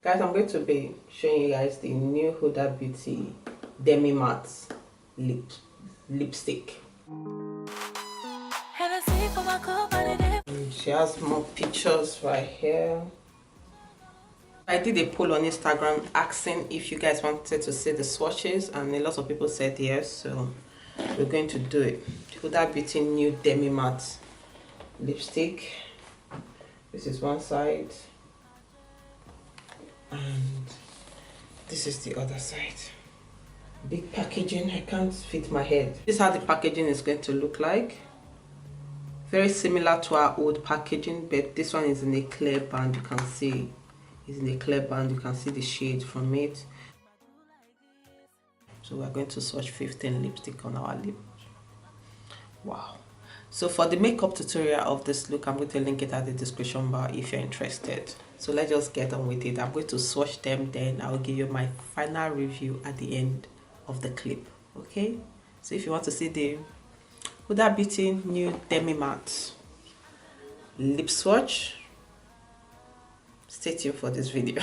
Guys, I'm going to be showing you guys the new Hudabeauty Demi Matte lipstick. She has more pictures right here. I did a poll on Instagram asking if you guys wanted to see the swatches, and a lot of people said yes, so we're going to do it. Hudabeauty new Demi Matte lipstick. This is one side and this is the other side. Big packaging, I can't fit my head. This is how the packaging is going to look like. Very similar to our old packaging, but this one is in a clear band. You can see it's in a clear band. You can see the shade from it. So we're going to swatch 15 lipstick on our lip. Wow. So for the makeup tutorial of this look, I'm going to link it at the description bar if you're interested. So let's just get on with it. I'm going to swatch them, then I'll give you my final review at the end of the clip. Okay, so if you want to see the Hudabeauty new Demi Matte lip swatch, stay tuned for this video.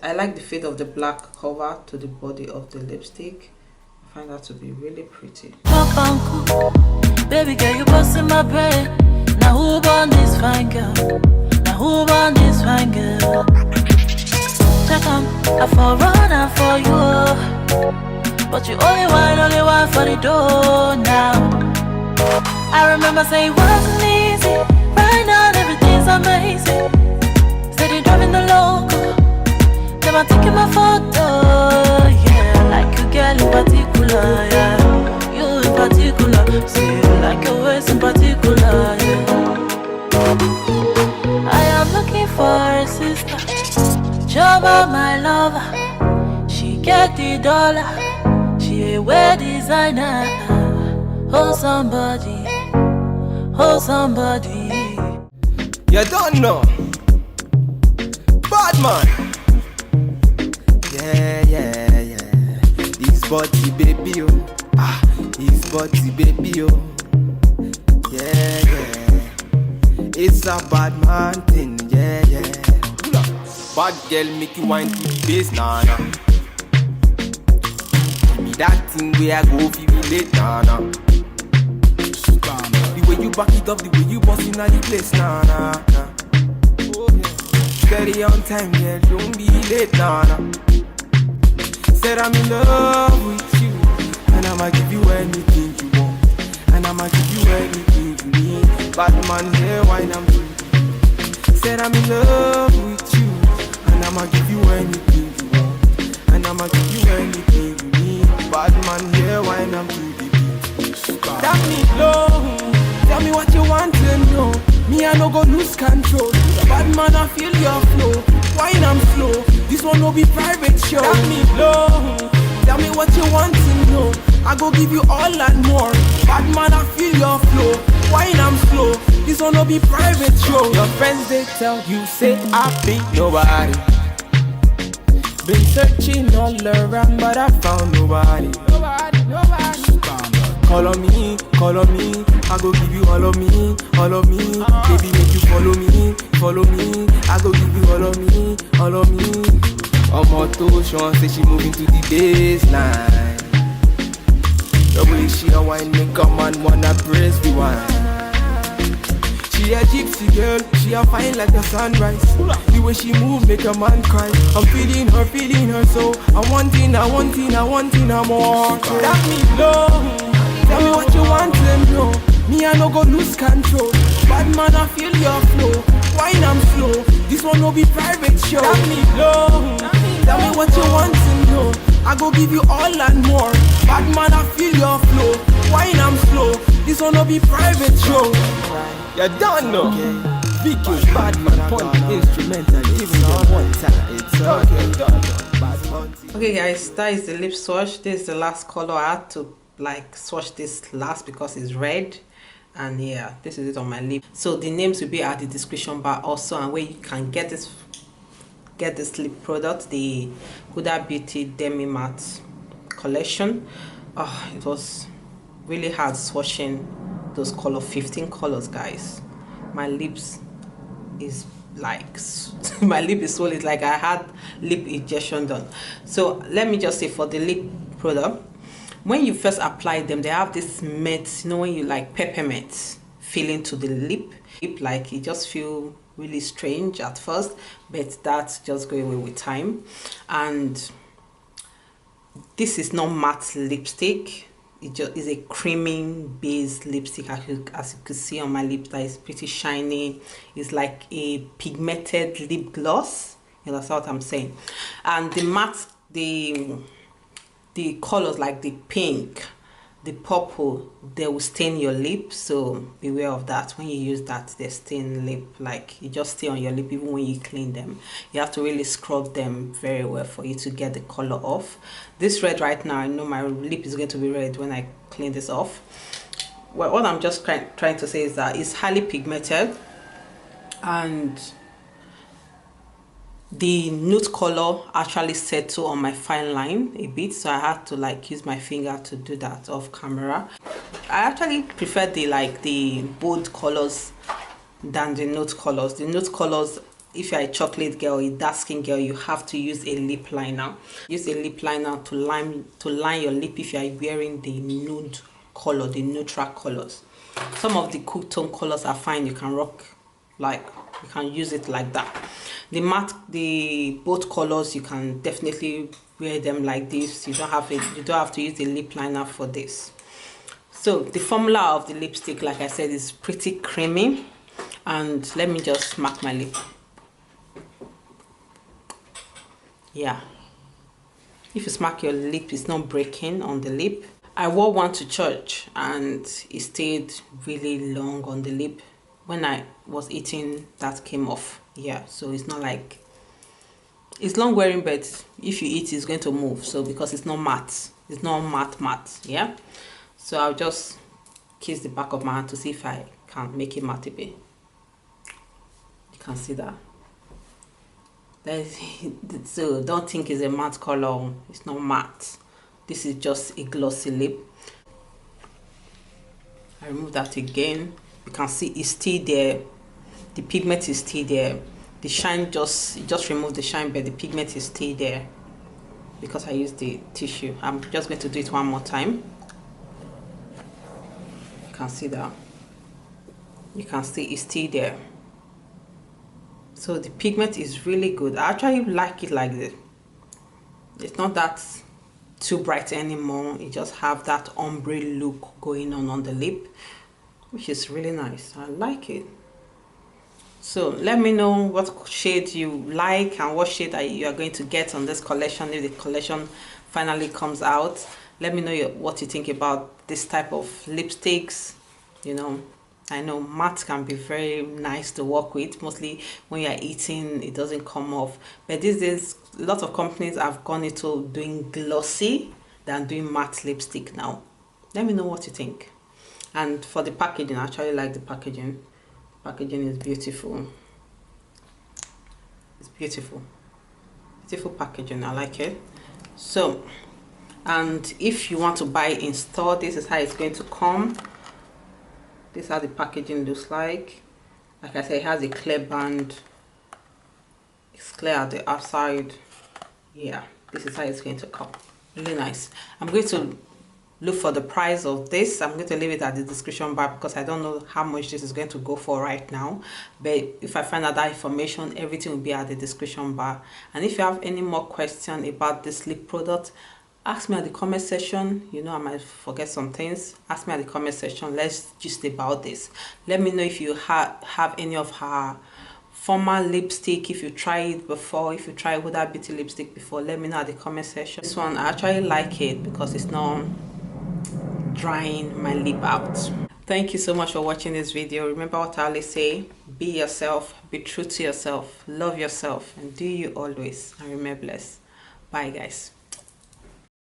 I like the fade of the black cover to the body of the lipstick. I find that to be really pretty. Baby girl, you busting my brain. Now who born this fine girl? Now who born this fine girl? Check on, I for run and for you, but you only one for the door now. I remember saying it wasn't easy. Right now everything's amazing. Steady driving the local, then I'm taking my photo. Yeah, like you girl in particular, yeah. You in particular, see like your waist in particular, yeah. I am looking for a sister, Jabba my lover. She get the dollar, she a wear designer. Hold somebody, hold somebody. You don't know, bad man. Yeah. This body baby, oh. This body baby, oh. Yeah. It's a bad man thing, yeah. Bad girl make you wine to the bass, nah. Give me that thing where I go feel late, nah. The way you back it up, the way you bust in the place, nah. Steady on time, girl, don't be late, nah. Said I'm in love with you, and I'ma give you anything you want, and I'ma give you anything you need. Bad man, here, wine I'm through. Said I'm in love with you, and I'ma give you anything you want, and I'ma give you anything you need. Bad man, here, wine I'm through the beat. Tell me low, tell me what you want to know. Me, I no go lose control. Bad man, I feel your flow. Wine I'm slow. This one no be private show. Tell me low, tell me what you want to know. I go give you all and more. Bad man, I feel your flow. Wine I'm slow. This one no be private show. Your friends they tell you say I be nobody. Been searching all around but I found nobody. Call on me, I go give you all of me. Baby, make you follow me. I go give you all of me. On moto, Sean say she moving to the baseline. The way she a wine make a man wanna praise the wine. She a gypsy girl, she a fine like the sunrise. The way she move make a man cry. I'm feeling her so I want her more. Tell me low, tell me what you want to know. Me I no go lose control. Bad man I feel your flow. Wine I'm slow. This one no be private show. Tell me low, tell me what you want to know. I go give you all and more. Bad man I feel your flow. Wine I'm slow. This one no be private show. You don't know. Because bad man point the instrumental. Even the one time. It's okay. Okay guys, that is the lip swatch. This is the last color. I had to like swatch this last because it's red, and yeah, this is it on my lip. So the names will be at the description bar also, and where you can get this lip product, the Hudabeauty Demi Matte collection. It was really hard swatching those 15 colors, guys. My lips is like my lip is swollen. It's like I had lip injection done. So let me just say, for the lip product, when you first apply them, they have this mint, you know, when you like peppermint feeling to the lip, like it just feel really strange at first, but that's just going away with time. And this is not matte lipstick, it just is a creaming base lipstick. As you can see on my lip, that is pretty shiny. It's like a pigmented lip gloss, you know, that's what I'm saying. And the matte, the colors like the pink, the purple, they will stain your lip, so beware of that. When you use that, they stain lip, like you just stay on your lip even when you clean them. You have to really scrub them very well for you to get the color off. This red right now, I know my lip is going to be red when I clean this off. Well, what I'm just trying to say is that it's highly pigmented, and the nude color actually settled on my fine line a bit, so I had to like use my finger to do that off camera. I actually prefer the bold colors than the nude colors. The nude colors, if you're a chocolate girl, a dark skin girl, you have to use a lip liner. Use a lip liner to line your lip if you are wearing the nude color, the neutral colors. Some of the cool tone colors are fine, you can rock, like you can use it like that. The matte, the both colors, you can definitely wear them like this. You don't have to use a lip liner for this. So the formula of the lipstick, like I said, is pretty creamy. And let me just smack my lip. Yeah, if you smack your lip, it's not breaking on the lip. I wore one to church and it stayed really long on the lip. When I was eating, that came off. Yeah, so it's not like, it's long wearing, but if you eat, it's going to move. So because it's not matte, it's not matte, yeah. So I'll just kiss the back of my hand to see if I can make it matte a bit. You can see that. So don't think it's a matte color, it's not matte. This is just a glossy lip. I remove that again. You can see it's still there. The pigment is still there. The shine just remove the shine, but the pigment is still there because I used the tissue. I'm just going to do it one more time. You can see that. You can see it's still there. So the pigment is really good. I actually like it like this. It's not that too bright anymore. It just have that ombre look going on the lip, which is really nice. I like it. So let me know what shade you like and what shade you are going to get on this collection if the collection finally comes out. Let me know what you think about this type of lipsticks. You know, I know matte can be very nice to work with. Mostly when you're eating, it doesn't come off. But these days, a lot of companies have gone into doing glossy than doing matte lipstick now. Let me know what you think. And for the packaging, I actually like the packaging. Packaging is beautiful. It's beautiful. Beautiful packaging. I like it. So, and if you want to buy in store, this is how it's going to come. This is how the packaging looks like. Like I said, it has a clear band. It's clear at the outside. Yeah, this is how it's going to come. Really nice. I'm going to look for the price of this. I'm going to leave it at the description bar because I don't know how much this is going to go for right now. But if I find out that information, everything will be at the description bar. And if you have any more questions about this lip product, ask me at the comment section. You know, I might forget some things. Ask me at the comment section. Let's gist about this. Let me know if you have any of her former lipstick, if you tried it before, if you tried Hudabeauty lipstick before. Let me know at the comment section. This one, I actually like it because it's not drying my lip out. Thank you so much for watching this video. Remember what I always say, be yourself, be true to yourself, love yourself, and do you always, and remain blessed. Bye guys.